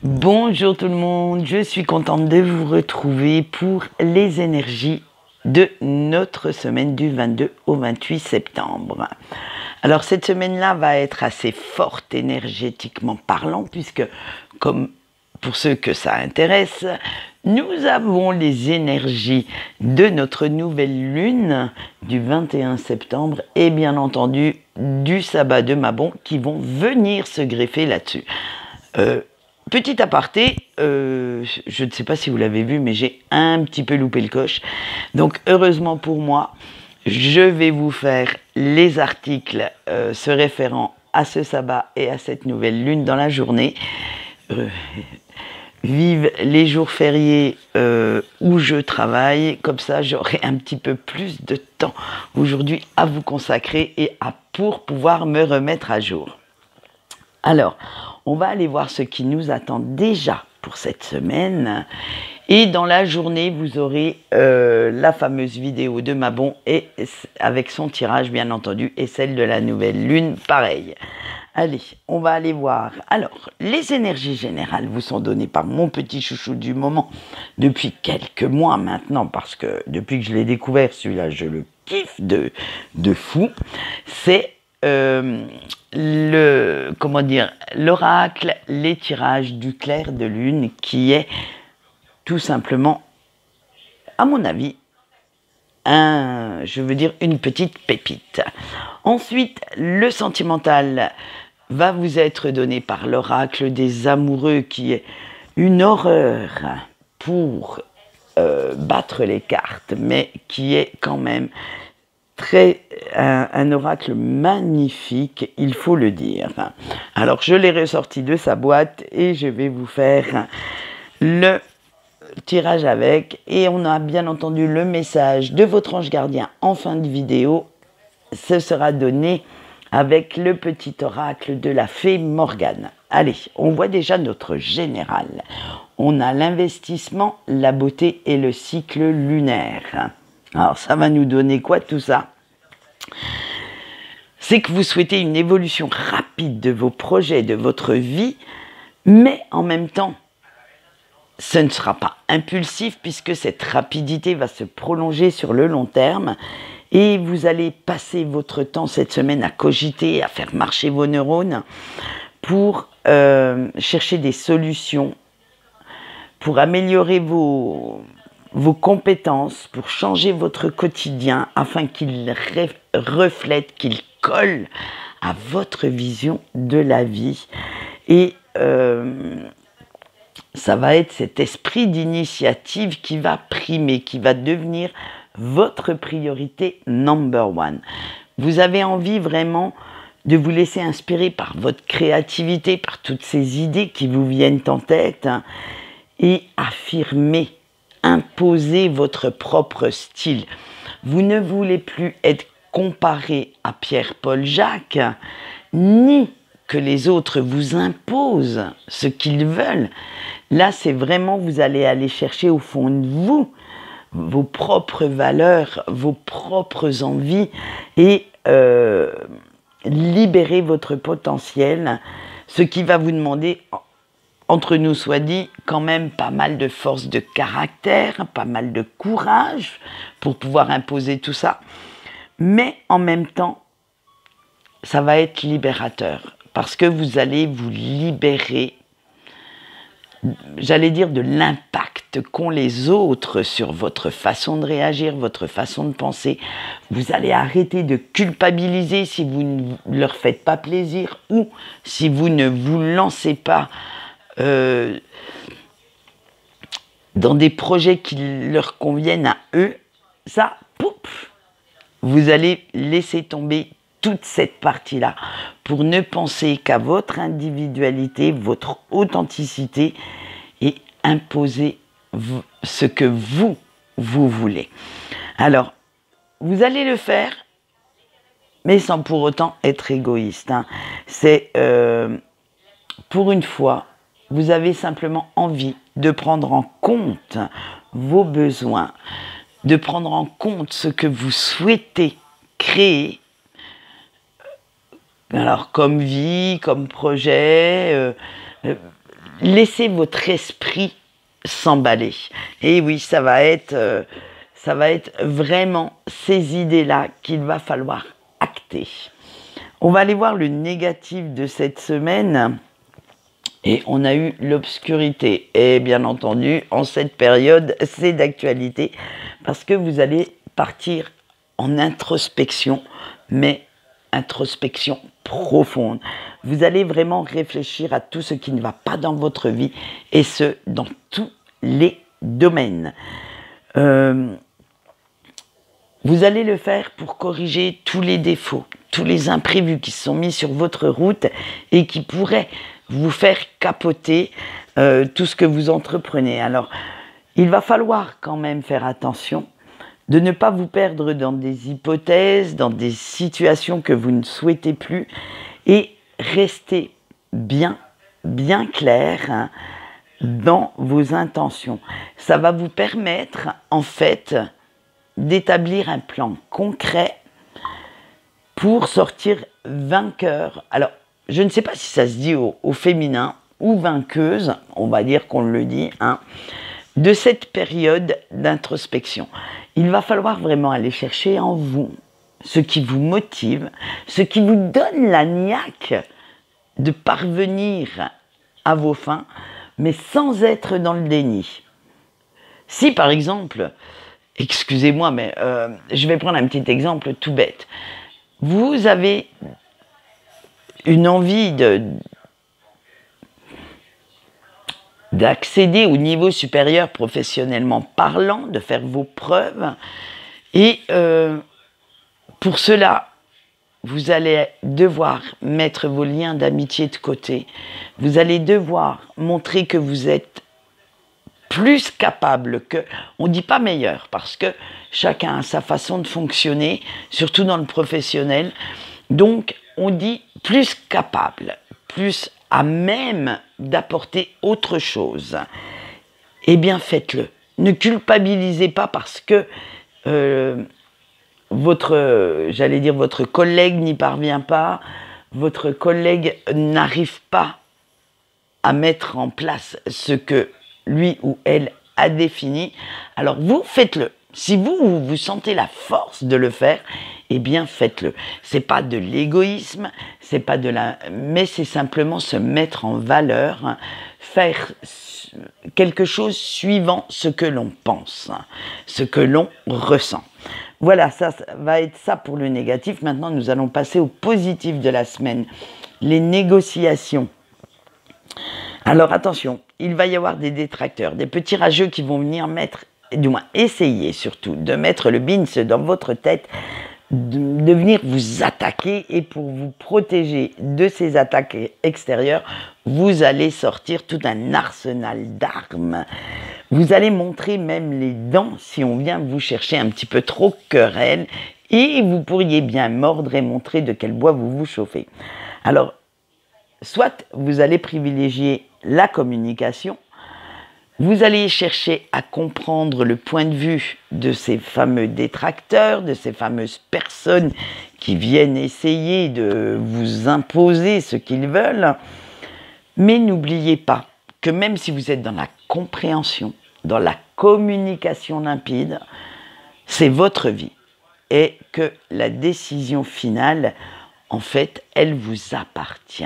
Bonjour tout le monde, je suis contente de vous retrouver pour les énergies de notre semaine du 22 au 28 septembre. Alors cette semaine-là va être assez forte énergétiquement parlant puisque, comme pour ceux que ça intéresse, nous avons les énergies de notre nouvelle lune du 21 septembre et bien entendu du sabbat de Mabon qui vont venir se greffer là-dessus. Petit aparté, je ne sais pas si vous l'avez vu, mais j'ai un petit peu loupé le coche. Donc, heureusement pour moi, je vais vous faire les articles se référant à ce sabbat et à cette nouvelle lune dans la journée. Vive les jours fériés où je travaille, comme ça j'aurai un petit peu plus de temps aujourd'hui à vous consacrer et pour pouvoir me remettre à jour. Alors, on va aller voir ce qui nous attend déjà pour cette semaine. Et dans la journée, vous aurez la fameuse vidéo de Mabon et avec son tirage, bien entendu, et celle de la nouvelle lune, pareil. Allez, on va aller voir. Alors, les énergies générales vous sont données par mon petit chouchou du moment depuis quelques mois maintenant, parce que depuis que je l'ai découvert, celui-là, je le kiffe de fou. C'est l'oracle, les tirages du clair de lune, qui est tout simplement, à mon avis, une petite pépite. Ensuite, le sentimental va vous être donné par l'oracle des amoureux, qui est une horreur pour battre les cartes, mais qui est quand même un oracle magnifique, il faut le dire. Alors, je l'ai ressorti de sa boîte et je vais vous faire le tirage avec. Et on a bien entendu le message de votre ange gardien en fin de vidéo. Ce sera donné avec le petit oracle de la fée Morgane. Allez, on voit déjà notre général. On a l'investissement, la beauté et le cycle lunaire. Alors, ça va nous donner quoi tout ça? C'est que vous souhaitez une évolution rapide de vos projets, de votre vie, mais en même temps, ce ne sera pas impulsif puisque cette rapidité va se prolonger sur le long terme et vous allez passer votre temps cette semaine à cogiter, à faire marcher vos neurones pour chercher des solutions, pour améliorer vos compétences, pour changer votre quotidien afin qu'il reflète, qu'il colle à votre vision de la vie. Et ça va être cet esprit d'initiative qui va primer, qui va devenir votre priorité number one. Vous avez envie vraiment de vous laisser inspirer par votre créativité, par toutes ces idées qui vous viennent en tête, et affirmer, imposer votre propre style. Vous ne voulez plus être comparé à Pierre-Paul Jacques, ni que les autres vous imposent ce qu'ils veulent. Là, c'est vraiment, vous allez aller chercher au fond de vous vos propres valeurs, vos propres envies et libérer votre potentiel, ce qui va vous demander, entre nous soit dit, quand même pas mal de force de caractère, pas mal de courage pour pouvoir imposer tout ça. Mais en même temps, ça va être libérateur parce que vous allez vous libérer, j'allais dire, de l'impact qu'ont les autres sur votre façon de réagir, votre façon de penser. Vous allez arrêter de culpabiliser si vous ne leur faites pas plaisir ou si vous ne vous lancez pas dans des projets qui leur conviennent à eux. Ça, pouf, vous allez laisser tomber toute cette partie-là pour ne penser qu'à votre individualité, votre authenticité et imposer ce que vous voulez. Alors, vous allez le faire, mais sans pour autant être égoïste. C'est, pour une fois, vous avez simplement envie de prendre en compte vos besoins, de prendre en compte ce que vous souhaitez créer, alors comme vie, comme projet, laissez votre esprit s'emballer. Et oui, ça va être vraiment ces idées-là qu'il va falloir acter. On va aller voir le négatif de cette semaine. Et on a eu l'obscurité. Et bien entendu, en cette période, c'est d'actualité parce que vous allez partir en introspection, mais introspection profonde. Vous allez vraiment réfléchir à tout ce qui ne va pas dans votre vie et ce, dans tous les domaines. Vous allez le faire pour corriger tous les défauts, tous les imprévus qui se sont mis sur votre route et qui pourraient vous faire capoter tout ce que vous entreprenez. Alors, il va falloir quand même faire attention de ne pas vous perdre dans des hypothèses, dans des situations que vous ne souhaitez plus et rester bien clair dans vos intentions. Ça va vous permettre, en fait, d'établir un plan concret pour sortir vainqueur. Alors, je ne sais pas si ça se dit au féminin ou vainqueuse, on va dire qu'on le dit, de cette période d'introspection. Il va falloir vraiment aller chercher en vous ce qui vous motive, ce qui vous donne la niaque de parvenir à vos fins, mais sans être dans le déni. Si par exemple, excusez-moi, mais je vais prendre un petit exemple tout bête. Vous avez une envie d'accéder au niveau supérieur professionnellement parlant, de faire vos preuves. Et pour cela, vous allez devoir mettre vos liens d'amitié de côté. Vous allez devoir montrer que vous êtes plus capable que... On ne dit pas meilleur, parce que chacun a sa façon de fonctionner, surtout dans le professionnel. Donc, on dit plus capable, plus à même d'apporter autre chose. Eh bien, faites-le. Ne culpabilisez pas parce que votre collègue n'y parvient pas, votre collègue n'arrive pas à mettre en place ce que lui ou elle a défini. Alors, vous, faites-le. Si vous sentez la force de le faire, eh bien faites-le. C'est pas de l'égoïsme, mais c'est simplement se mettre en valeur, faire quelque chose suivant ce que l'on pense, ce que l'on ressent. Voilà, ça va être ça pour le négatif. Maintenant, nous allons passer au positif de la semaine, les négociations. Alors attention, il va y avoir des détracteurs, des petits rageux qui vont venir du moins essayer surtout de mettre le bins dans votre tête, de venir vous attaquer, et pour vous protéger de ces attaques extérieures, vous allez sortir tout un arsenal d'armes. Vous allez montrer même les dents si on vient vous chercher un petit peu trop querelle, et vous pourriez bien mordre et montrer de quel bois vous vous chauffez. Alors, soit vous allez privilégier la communication, vous allez chercher à comprendre le point de vue de ces fameux détracteurs, de ces fameuses personnes qui viennent essayer de vous imposer ce qu'ils veulent. Mais n'oubliez pas que même si vous êtes dans la compréhension, dans la communication limpide, c'est votre vie. Et que la décision finale, en fait, elle vous appartient.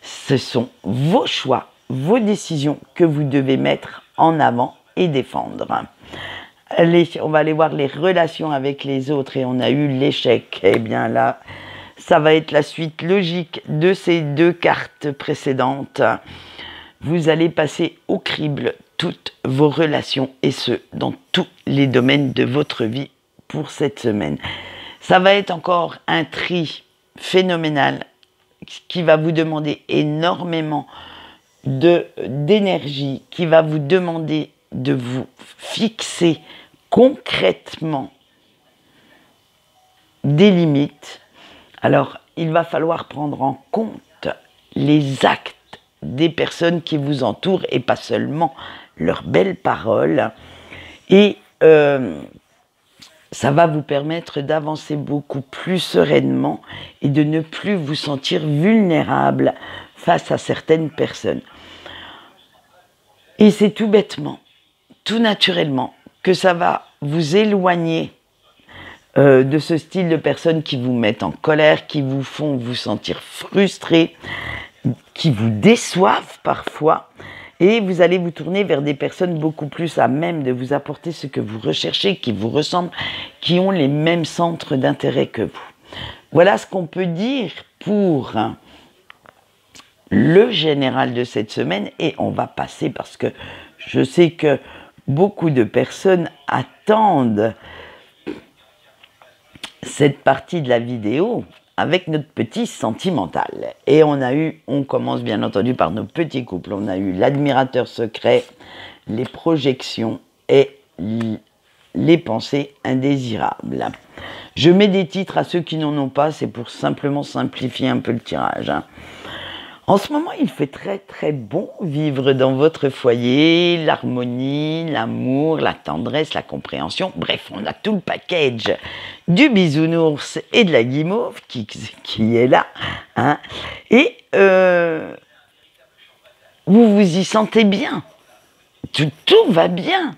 Ce sont vos choix, vos décisions que vous devez mettre en avant et défendre. Allez, on va aller voir les relations avec les autres et on a eu l'échec. Eh bien là, ça va être la suite logique de ces deux cartes précédentes. Vous allez passer au crible toutes vos relations et ce, dans tous les domaines de votre vie pour cette semaine. Ça va être encore un tri phénoménal qui va vous demander énormément d'énergie, qui va vous demander de vous fixer concrètement des limites. Alors, il va falloir prendre en compte les actes des personnes qui vous entourent et pas seulement leurs belles paroles. Et ça va vous permettre d'avancer beaucoup plus sereinement et de ne plus vous sentir vulnérable face à certaines personnes. Et c'est tout bêtement, tout naturellement, que ça va vous éloigner de ce style de personnes qui vous mettent en colère, qui vous font vous sentir frustré, qui vous déçoivent parfois, et vous allez vous tourner vers des personnes beaucoup plus à même de vous apporter ce que vous recherchez, qui vous ressemblent, qui ont les mêmes centres d'intérêt que vous. Voilà ce qu'on peut dire pour le général de cette semaine, et on va passer, parce que je sais que beaucoup de personnes attendent cette partie de la vidéo avec notre petit sentimental. Et on commence bien entendu par nos petits couples. On a eu l'admirateur secret, les projections et les pensées indésirables. Je mets des titres à ceux qui n'en ont pas, c'est pour simplement simplifier un peu le tirage. En ce moment, il fait très très bon vivre dans votre foyer, l'harmonie, l'amour, la tendresse, la compréhension. Bref, on a tout le package du bisounours et de la guimauve qui est là. Hein. Et vous vous y sentez bien. Tout va bien.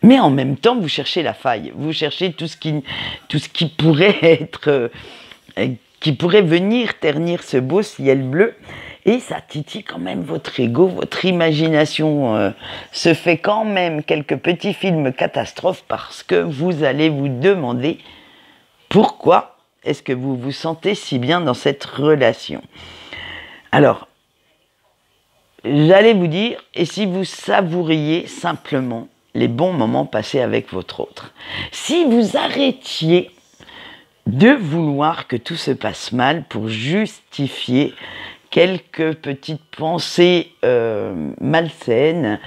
Mais en même temps, vous cherchez la faille. Vous cherchez tout ce qui pourrait être... qui pourrait venir ternir ce beau ciel bleu, et ça titille quand même votre ego, votre imagination se fait quand même quelques petits films catastrophes, parce que vous allez vous demander pourquoi est-ce que vous vous sentez si bien dans cette relation. Alors, j'allais vous dire, et si vous savouriez simplement les bons moments passés avec votre autre, si vous arrêtiez de vouloir que tout se passe mal pour justifier quelques petites pensées malsaines,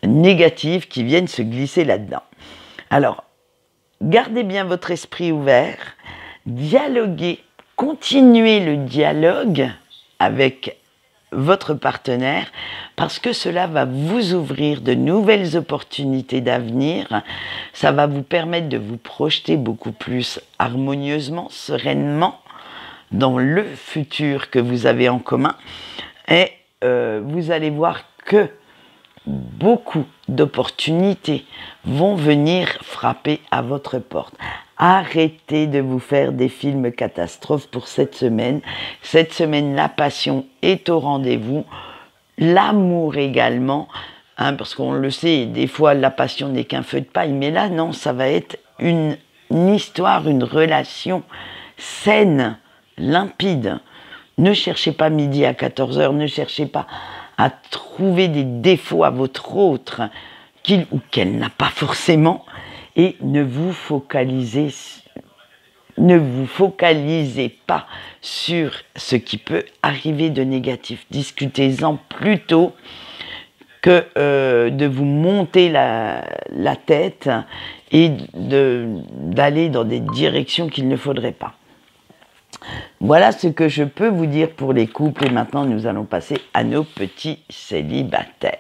négatives qui viennent se glisser là-dedans. Alors, gardez bien votre esprit ouvert, dialoguez, continuez le dialogue avec votre partenaire, parce que cela va vous ouvrir de nouvelles opportunités d'avenir, ça va vous permettre de vous projeter beaucoup plus harmonieusement, sereinement dans le futur que vous avez en commun, et vous allez voir que beaucoup d'opportunités vont venir frapper à votre porte. Arrêtez de vous faire des films catastrophes pour cette semaine. Cette semaine, la passion est au rendez-vous. L'amour également, hein, parce qu'on le sait, des fois, la passion n'est qu'un feu de paille. Mais là, non, ça va être une histoire, une relation saine, limpide. Ne cherchez pas midi à 14h, ne cherchez pas à trouver des défauts à votre autre, qu'il ou qu'elle n'a pas forcément. Et ne vous focalisez pas sur ce qui peut arriver de négatif. Discutez-en plutôt que de vous monter la tête et d'aller dans des directions qu'il ne faudrait pas. Voilà ce que je peux vous dire pour les couples. Et maintenant, nous allons passer à nos petits célibataires.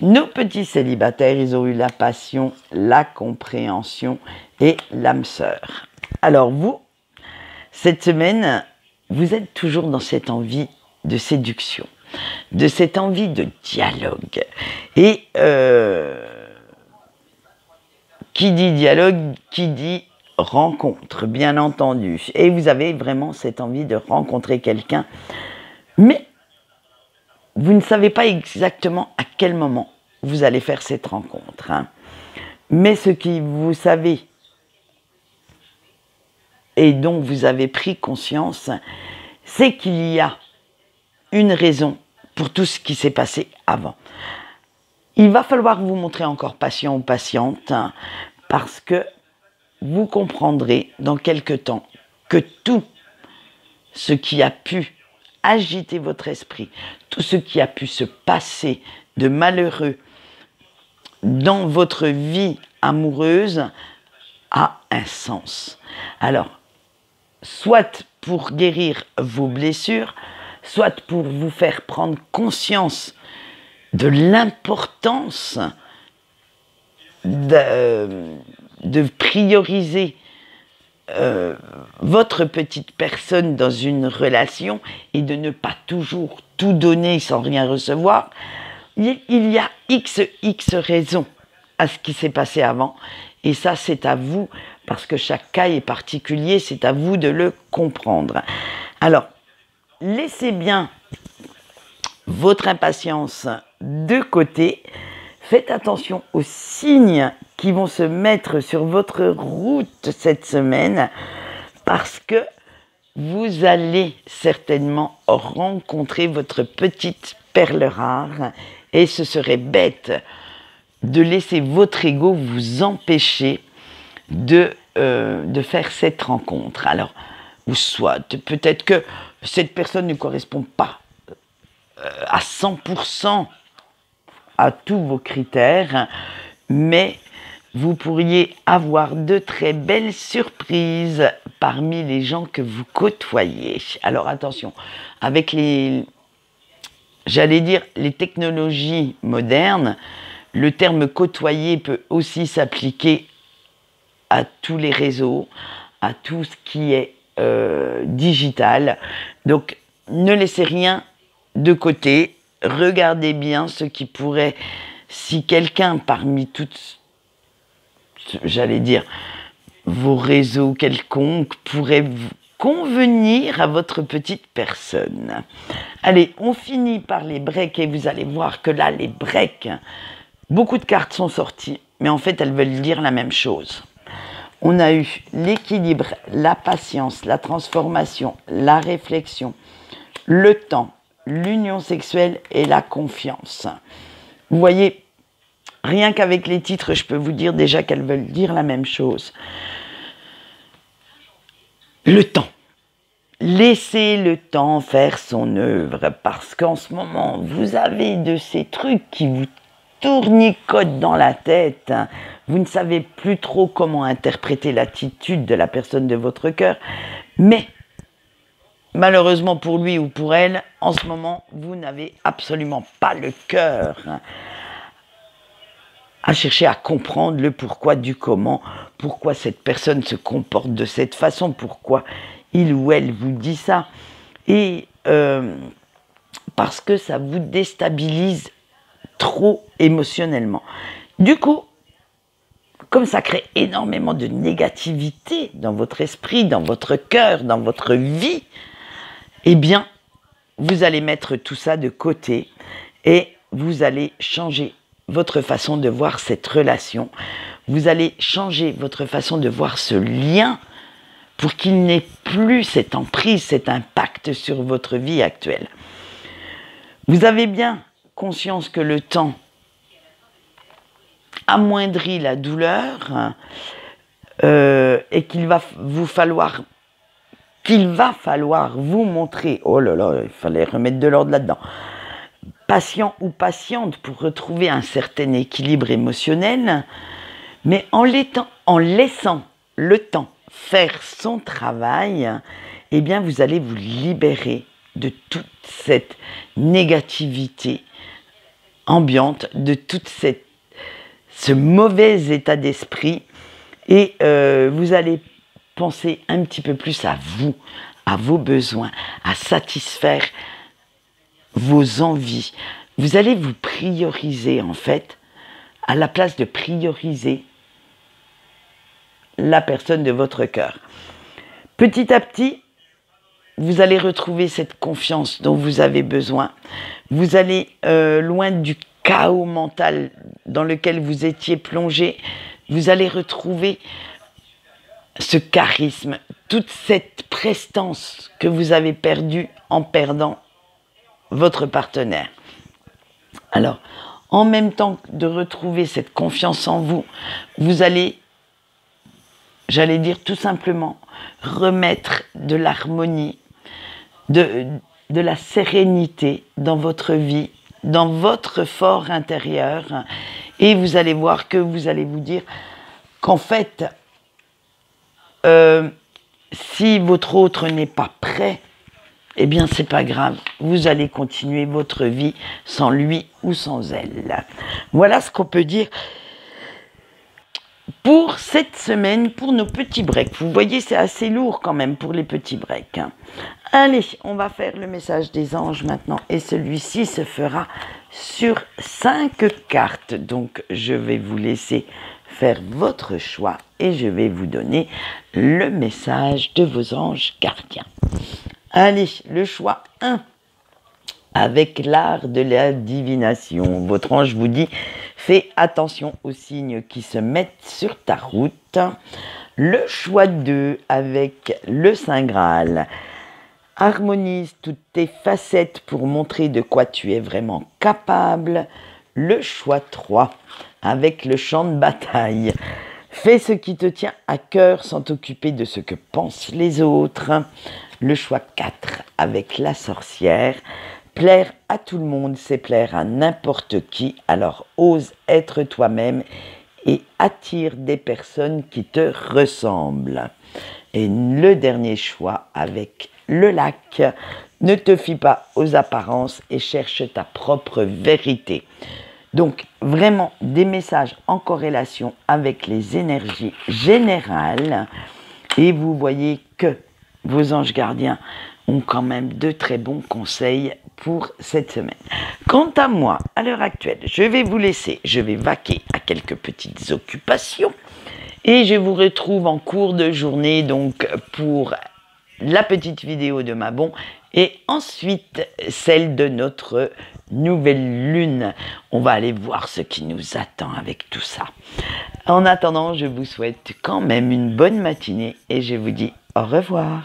Nos petits célibataires, ils ont eu la passion, la compréhension et l'âme sœur. Alors vous, cette semaine, vous êtes toujours dans cette envie de séduction, de cette envie de dialogue. Et qui dit dialogue, qui dit rencontre, bien entendu. Et vous avez vraiment cette envie de rencontrer quelqu'un, mais vous ne savez pas exactement à quel moment vous allez faire cette rencontre. Hein. Mais ce que vous savez et dont vous avez pris conscience, c'est qu'il y a une raison pour tout ce qui s'est passé avant. Il va falloir vous montrer encore patient ou patiente, hein, parce que vous comprendrez dans quelque temps que tout ce qui a pu agiter votre esprit, tout ce qui a pu se passer de malheureux dans votre vie amoureuse a un sens. Alors, soit pour guérir vos blessures, soit pour vous faire prendre conscience de l'importance de prioriser votre petite personne dans une relation et de ne pas toujours tout donner sans rien recevoir, il y a x raisons à ce qui s'est passé avant. Et ça, c'est à vous, parce que chaque cas est particulier, c'est à vous de le comprendre. Alors, laissez bien votre impatience de côté. Faites attention aux signes qui vont se mettre sur votre route cette semaine, parce que vous allez certainement rencontrer votre petite perle rare, et ce serait bête de laisser votre ego vous empêcher de faire cette rencontre. Alors, ou soit, peut-être que cette personne ne correspond pas à 100% à tous vos critères, mais vous pourriez avoir de très belles surprises parmi les gens que vous côtoyez. Alors attention, avec les technologies modernes, le terme côtoyer peut aussi s'appliquer à tous les réseaux, à tout ce qui est digital. Donc, ne laissez rien de côté. Regardez bien ce qui pourrait, si quelqu'un parmi toutes, vos réseaux quelconques pourrait vous convenir à votre petite personne. Allez, on finit par les breaks et vous allez voir que là, les breaks, beaucoup de cartes sont sorties, mais en fait, elles veulent dire la même chose. On a eu l'équilibre, la patience, la transformation, la réflexion, le temps, l'union sexuelle et la confiance. Vous voyez, rien qu'avec les titres, je peux vous dire déjà qu'elles veulent dire la même chose. Le temps. Laissez le temps faire son œuvre, parce qu'en ce moment, vous avez de ces trucs qui vous tournicotent dans la tête. Vous ne savez plus trop comment interpréter l'attitude de la personne de votre cœur, mais malheureusement pour lui ou pour elle, en ce moment, vous n'avez absolument pas le cœur à chercher à comprendre le pourquoi du comment, pourquoi cette personne se comporte de cette façon, pourquoi il ou elle vous dit ça, et parce que ça vous déstabilise trop émotionnellement. Du coup, comme ça crée énormément de négativité dans votre esprit, dans votre cœur, dans votre vie, eh bien, vous allez mettre tout ça de côté et vous allez changer votre façon de voir cette relation. Vous allez changer votre façon de voir ce lien pour qu'il n'ait plus cette emprise, cet impact sur votre vie actuelle. Vous avez bien conscience que le temps amoindrit la douleur et qu'il va falloir vous montrer, oh là là, il fallait remettre de l'ordre là-dedans, patient ou patiente pour retrouver un certain équilibre émotionnel, mais en laissant le temps faire son travail, eh bien vous allez vous libérer de toute cette négativité ambiante, de toute ce mauvais état d'esprit, et vous allez penser un petit peu plus à vous, à vos besoins, à satisfaire vos envies. Vous allez vous prioriser en fait, à la place de prioriser la personne de votre cœur. Petit à petit, vous allez retrouver cette confiance dont vous avez besoin. Vous allez loin du chaos mental dans lequel vous étiez plongé. Vous allez retrouver ce charisme, toute cette prestance que vous avez perdue en perdant votre partenaire. Alors, en même temps de retrouver cette confiance en vous, vous allez, tout simplement, remettre de l'harmonie, de la sérénité dans votre vie, dans votre fort intérieur, et vous allez voir que vous allez vous dire qu'en fait, si votre autre n'est pas prêt, eh bien c'est pas grave, vous allez continuer votre vie sans lui ou sans elle. Voilà ce qu'on peut dire pour cette semaine, pour nos petits breaks. Vous voyez, c'est assez lourd quand même pour les petits breaks. Allez, on va faire le message des anges maintenant et celui-ci se fera sur 5 cartes. Donc, je vais vous laisser faire votre choix et je vais vous donner le message de vos anges gardiens. Allez, le choix 1. Avec l'art de la divination, votre ange vous dit « Fais attention aux signes qui se mettent sur ta route ». Le choix 2 avec le Saint Graal. Harmonise toutes tes facettes pour montrer de quoi tu es vraiment capable. Le choix 3 avec le champ de bataille. Fais ce qui te tient à cœur sans t'occuper de ce que pensent les autres. Le choix 4 avec la sorcière. Plaire à tout le monde, c'est plaire à n'importe qui, alors ose être toi-même et attire des personnes qui te ressemblent. Et le dernier choix avec le lac, ne te fie pas aux apparences et cherche ta propre vérité. Donc vraiment des messages en corrélation avec les énergies générales et vous voyez que vos anges gardiens ont quand même de très bons conseils pour cette semaine. Quant à moi, à l'heure actuelle, je vais vous laisser, je vais vaquer à quelques petites occupations et je vous retrouve en cours de journée donc pour la petite vidéo de Mabon et ensuite celle de notre nouvelle lune. On va aller voir ce qui nous attend avec tout ça. En attendant, je vous souhaite quand même une bonne matinée et je vous dis au revoir.